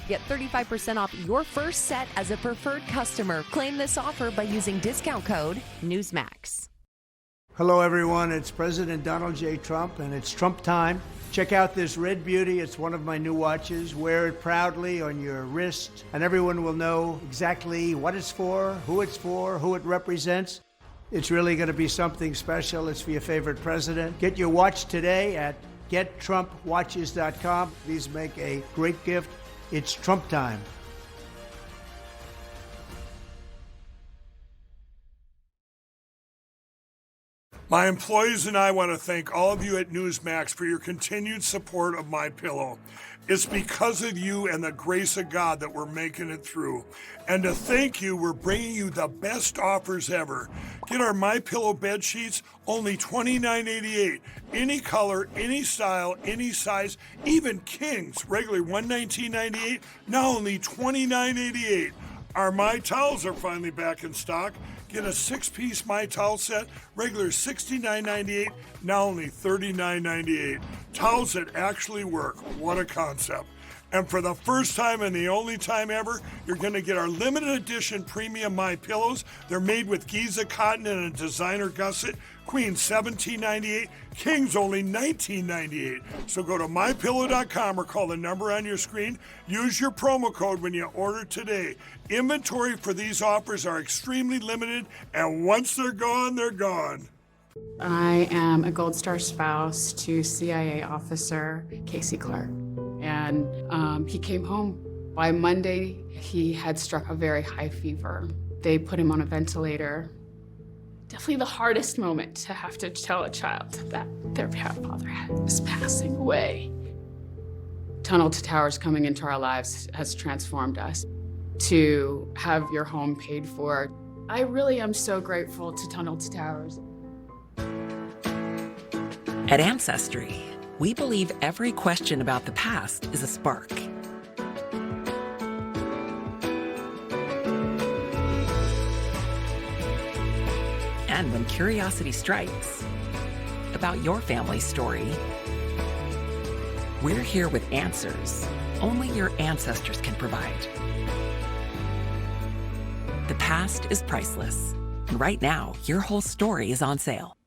Get 35% off your first set as a preferred customer. Claim this offer by using discount code Newsmax. Hello, everyone. It's President Donald J. Trump, and it's Trump time. Check out this red beauty. It's one of my new watches. Wear it proudly on your wrist, and everyone will know exactly what it's for, who it represents. It's really going to be something special. It's for your favorite president. Get your watch today at gettrumpwatches.com. These make a great gift. It's Trump time. My employees and I want to thank all of you at Newsmax for your continued support of MyPillow. It's because of you and the grace of God that we're making it through. And to thank you, we're bringing you the best offers ever. Get our MyPillow bed sheets, only $29.88. Any color, any style, any size, even kings, regularly $119.98, now only $29.88. Our My Towels are finally back in stock. Get a 6-piece My Towel set, regular $69.98, now only $39.98. Towels that actually work. What a concept. And for the first time and the only time ever, you're going to get our limited edition premium My Pillows. They're made with Giza cotton and a designer gusset. Queen $17.98, Kings only $19.98. So go to mypillow.com or call the number on your screen. Use your promo code when you order today. Inventory for these offers are extremely limited, and once they're gone, they're gone. I am a Gold Star spouse to CIA officer Casey Clark. And he came home. By Monday, he had struck a very high fever. They put him on a ventilator. Definitely the hardest moment to have to tell a child that their father is passing away. Tunnel to Towers coming into our lives has transformed us. To have your home paid for, I really am so grateful to Tunnel to Towers. At Ancestry, we believe every question about the past is a spark. And when curiosity strikes about your family's story, we're here with answers only your ancestors can provide. The past is priceless. And right now, your whole story is on sale.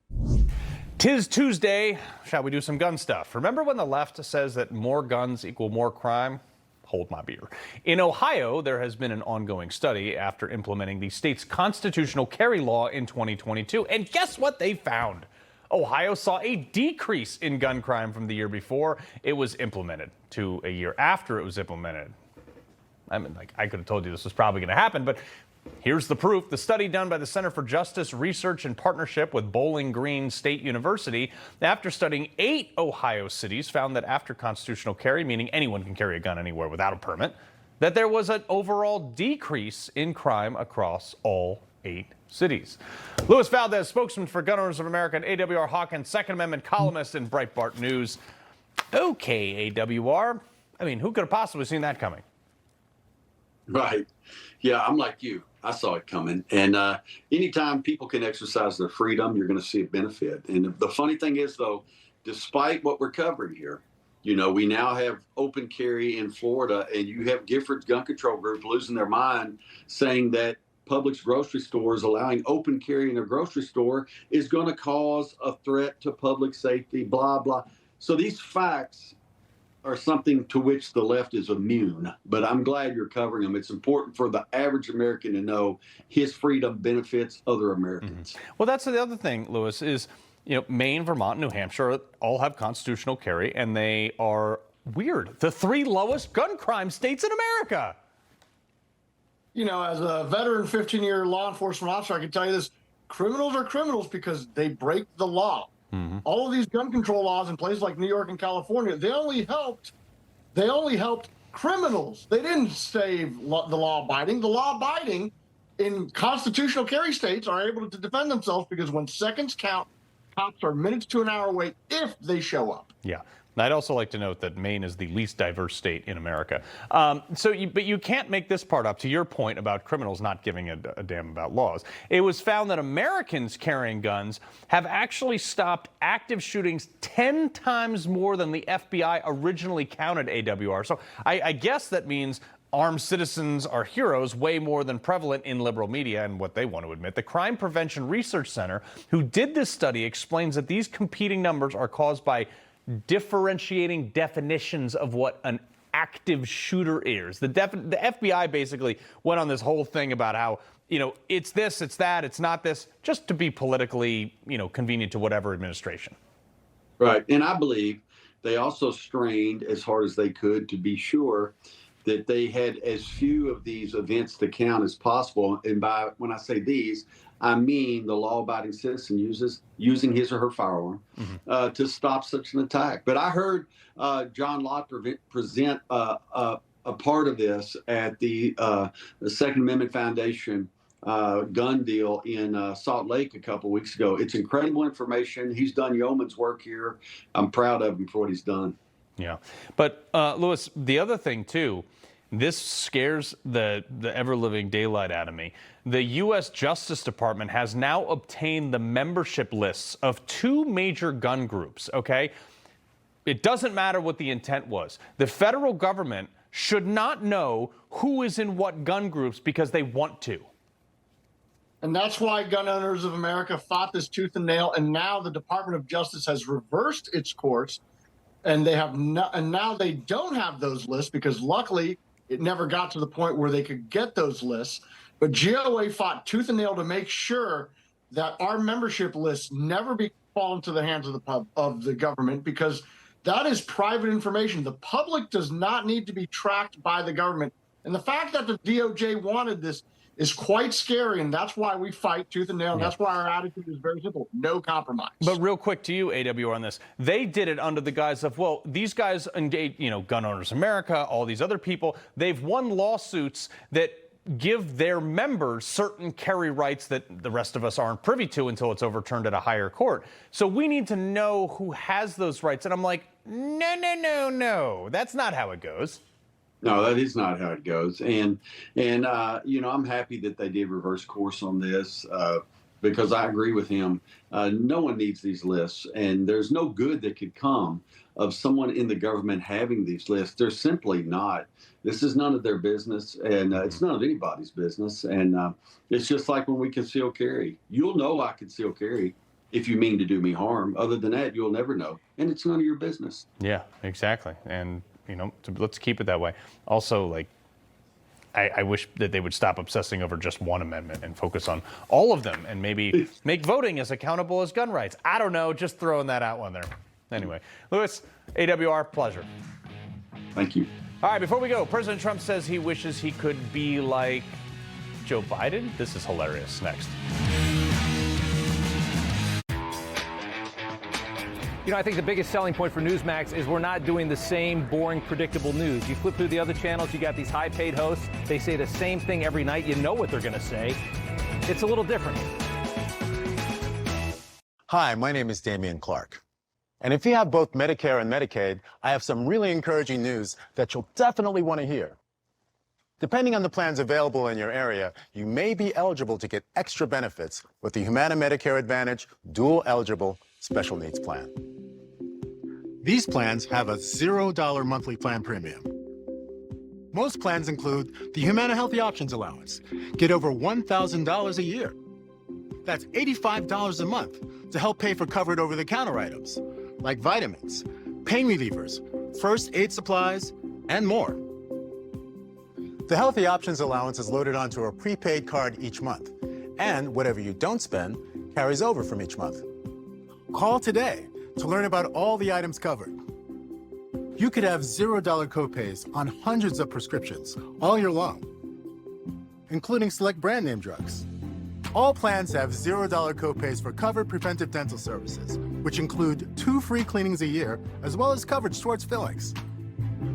'Tis Tuesday. Shall we do some gun stuff? Remember when the left says that more guns equal more crime? Hold my beer. In Ohio, there has been an ongoing study after implementing the state's constitutional carry law in 2022. And guess what they found? Ohio saw a decrease in gun crime from the year before it was implemented to a year after it was implemented. I mean, I could have told you this was probably going to happen, but here's the proof. The study done by the Center for Justice Research in partnership with Bowling Green State University, after studying 8 Ohio cities, found that after constitutional carry, meaning anyone can carry a gun anywhere without a permit, that there was an overall decrease in crime across all 8 cities. Luis Valdes, spokesman for Gun Owners of America, and AWR Hawkins, Second Amendment columnist in Breitbart News. Okay, AWR. I mean, who could have possibly seen that coming? Right. Yeah, I'm like you. I saw it coming. And anytime people can exercise their freedom, you're going to see a benefit. And the funny thing is, though, despite what we're covering here, you know, we now have open carry in Florida, and you have Gifford's Gun Control Group losing their mind, saying that Publix grocery stores allowing open carry in their grocery store is going to cause a threat to public safety, blah, blah. So these facts are something to which the left is immune, but I'm glad you're covering them. It's important for the average American to know his freedom benefits other Americans. Mm-hmm. Well, that's the other thing, Lewis, is, you know, Maine, Vermont, New Hampshire all have constitutional carry, and they are weird. The 3 lowest gun crime states in America. You know, as a veteran 15-year law enforcement officer, I can tell you this. criminals are criminals because they break the law. All of these gun control laws in places like New York and California, they only helped criminals. They didn't save the law-abiding. The law-abiding in constitutional carry states are able to defend themselves because when seconds count, cops are minutes to an hour away if they show up. Yeah. I'd also like to note that Maine is the least diverse state in America. But you can't make this part up, to your point about criminals not giving a damn about laws. It was found that Americans carrying guns have actually stopped active shootings 10 times more than the FBI originally counted, AWR. So I guess that means armed citizens are heroes way more than prevalent in liberal media and what they want to admit. The Crime Prevention Research Center, who did this study, explains that these competing numbers are caused by differentiating definitions of what an active shooter is. The FBI basically went on this whole thing about how, it's this, it's that, it's not this, just to be politically, convenient to whatever administration. Right. And I believe they also strained as hard as they could to be sure that they had as few of these events to count as possible. And when I say these, I mean the law-abiding citizen using his or her firearm to stop such an attack. But I heard John Lotter present a part of this at the Second Amendment Foundation gun deal in Salt Lake a couple weeks ago. It's incredible information. He's done yeoman's work here. I'm proud of him for what he's done. Yeah. But, Louis, the other thing, too, this scares the ever-living daylight out of me. The U.S. Justice Department has now obtained the membership lists of 2 major gun groups, okay? It doesn't matter what the intent was. The federal government should not know who is in what gun groups because they want to. And that's why Gun Owners of America fought this tooth and nail, and now the Department of Justice has reversed its course, and now they don't have those lists because luckily it never got to the point where they could get those lists. But GOA fought tooth and nail to make sure that our membership lists never fall into the hands of the government, because that is private information. The public does not need to be tracked by the government. And the fact that the DOJ wanted this is quite scary, and that's why we fight tooth and nail. And that's why our attitude is very simple: no compromise. But real quick to you, AWR, on this, they did it under the guise of, well, these guys engage, Gun Owners America, all these other people, they've won lawsuits that give their members certain carry rights that the rest of us aren't privy to until it's overturned at a higher court. So we need to know who has those rights. And I'm like, no, that's not how it goes. No, that is not how it goes. And I'm happy that they did reverse course on this because I agree with him. No one needs these lists, and there's no good that could come of someone in the government having these lists. They're simply not. This is none of their business, and it's none of anybody's business. And it's just like when we conceal carry. You'll know I conceal carry if you mean to do me harm. Other than that, you'll never know, and it's none of your business. Yeah, exactly. And let's keep it that way. Also, I wish that they would stop obsessing over just one amendment and focus on all of them and maybe make voting as accountable as gun rights. I don't know, just throwing that out one there. Anyway, Louis, AWR, pleasure. Thank you. All right, before we go, President Trump says he wishes he could be like Joe Biden. This is hilarious. Next. I think the biggest selling point for Newsmax is we're not doing the same boring, predictable news. You flip through the other channels, you got these high-paid hosts. They say the same thing every night. You know what they're going to say. It's a little different. Hi, my name is Damian Clark. And if you have both Medicare and Medicaid, I have some really encouraging news that you'll definitely want to hear. Depending on the plans available in your area, you may be eligible to get extra benefits with the Humana Medicare Advantage Dual Eligible Special Needs Plan. These plans have a $0 monthly plan premium. Most plans include the Humana Healthy Options Allowance. Get over $1,000 a year. That's $85 a month to help pay for covered over-the-counter items like vitamins, pain relievers, first aid supplies, and more. The Healthy Options Allowance is loaded onto a prepaid card each month, and whatever you don't spend carries over from each month. Call today to learn about all the items covered. You could have $0 copays on hundreds of prescriptions all year long, including select brand name drugs. All plans have $0 copays for covered preventive dental services, which include 2 free cleanings a year, as well as coverage towards fillings.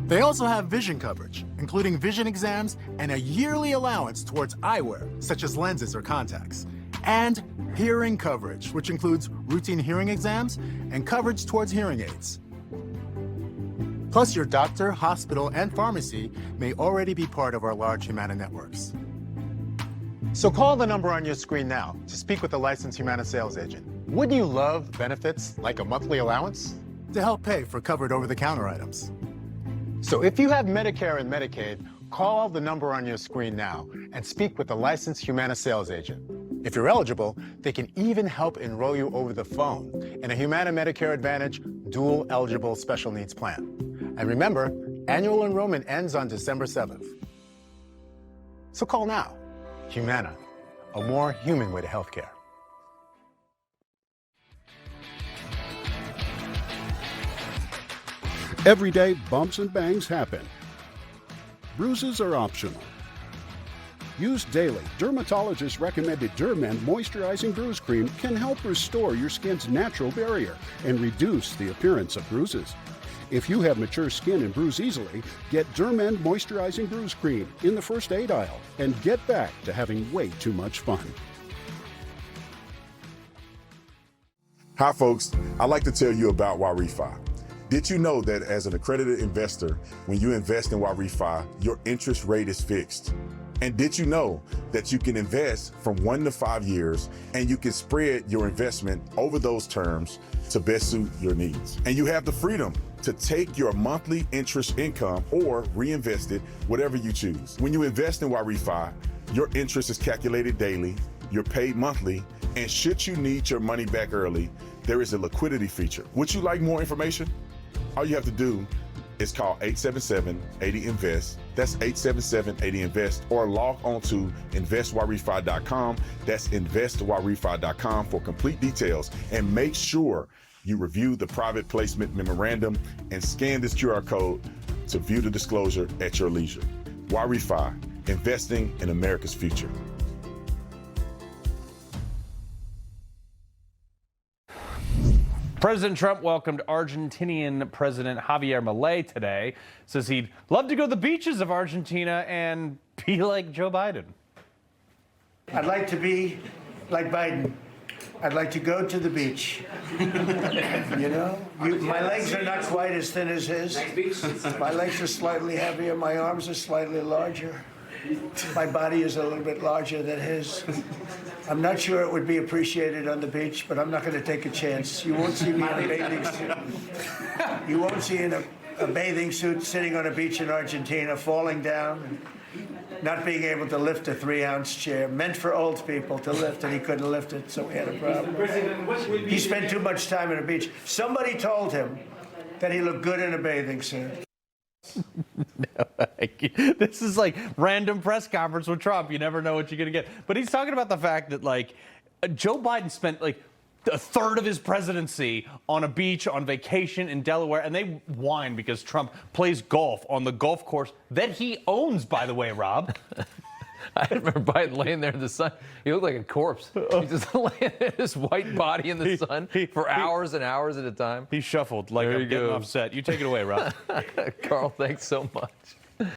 They also have vision coverage, including vision exams and a yearly allowance towards eyewear, such as lenses or contacts. And hearing coverage, which includes routine hearing exams and coverage towards hearing aids. Plus, your doctor, hospital, and pharmacy may already be part of our large Humana networks. So call the number on your screen now to speak with a licensed Humana sales agent. Wouldn't you love benefits like a monthly allowance to help pay for covered over-the-counter items? So if you have Medicare and Medicaid, call the number on your screen now and speak with a licensed Humana sales agent. If you're eligible, they can even help enroll you over the phone in a Humana Medicare Advantage dual eligible special needs plan. And remember, annual enrollment ends on December 7th. So call now. Humana, a more human way to healthcare. Every day, bumps and bangs happen. Bruises are optional. Used daily, dermatologist recommended Dermend Moisturizing Bruise Cream can help restore your skin's natural barrier and reduce the appearance of bruises. If you have mature skin and bruise easily, get Dermend Moisturizing Bruise Cream in the first aid aisle and get back to having way too much fun. Hi folks, I'd like to tell you about YRefi. Did you know that as an accredited investor, when you invest in YRefi, your interest rate is fixed? And did you know that you can invest from 1 to 5 years and you can spread your investment over those terms to best suit your needs? And you have the freedom to take your monthly interest income or reinvest it, whatever you choose. When you invest in YRefi, your interest is calculated daily, you're paid monthly, and should you need your money back early, there is a liquidity feature. Would you like more information? All you have to do is call 877-80-INVEST. That's 877-80-INVEST, or log on to investyrrefi.com. That's investyrrefi.com for complete details. And make sure you review the private placement memorandum and scan this QR code to view the disclosure at your leisure. YRefi, investing in America's future. President Trump welcomed Argentinian President Javier Milei today. Says he'd love to go to the beaches of Argentina and be like Joe Biden. I'd like to be like Biden. I'd like to go to the beach. You know, my legs are not quite as thin as his. My legs are slightly heavier. My arms are slightly larger. My body is a little bit larger than his. I'm not sure it would be appreciated on the beach, but I'm not going to take a chance. You won't see me in a bathing suit. You won't see in a bathing suit sitting on a beach in Argentina, falling down, and not being able to lift a 3-ounce chair, meant for old people to lift, and he couldn't lift it, so we had a problem. He spent too much time on a beach. Somebody told him that he looked good in a bathing suit. No, this is like random press conference with Trump. You never know what you're going to get. But he's talking about the fact that, like, Joe Biden spent, like, a third of his presidency on a beach on vacation in Delaware, and they whine because Trump plays golf on the golf course that he owns, by the way, Rob. I remember Biden laying there in the sun. He looked like a corpse. He just laying in his white body in the sun for hours and hours at a time. He shuffled like I'm getting upset. You take it away, Rob. Carl, thanks so much.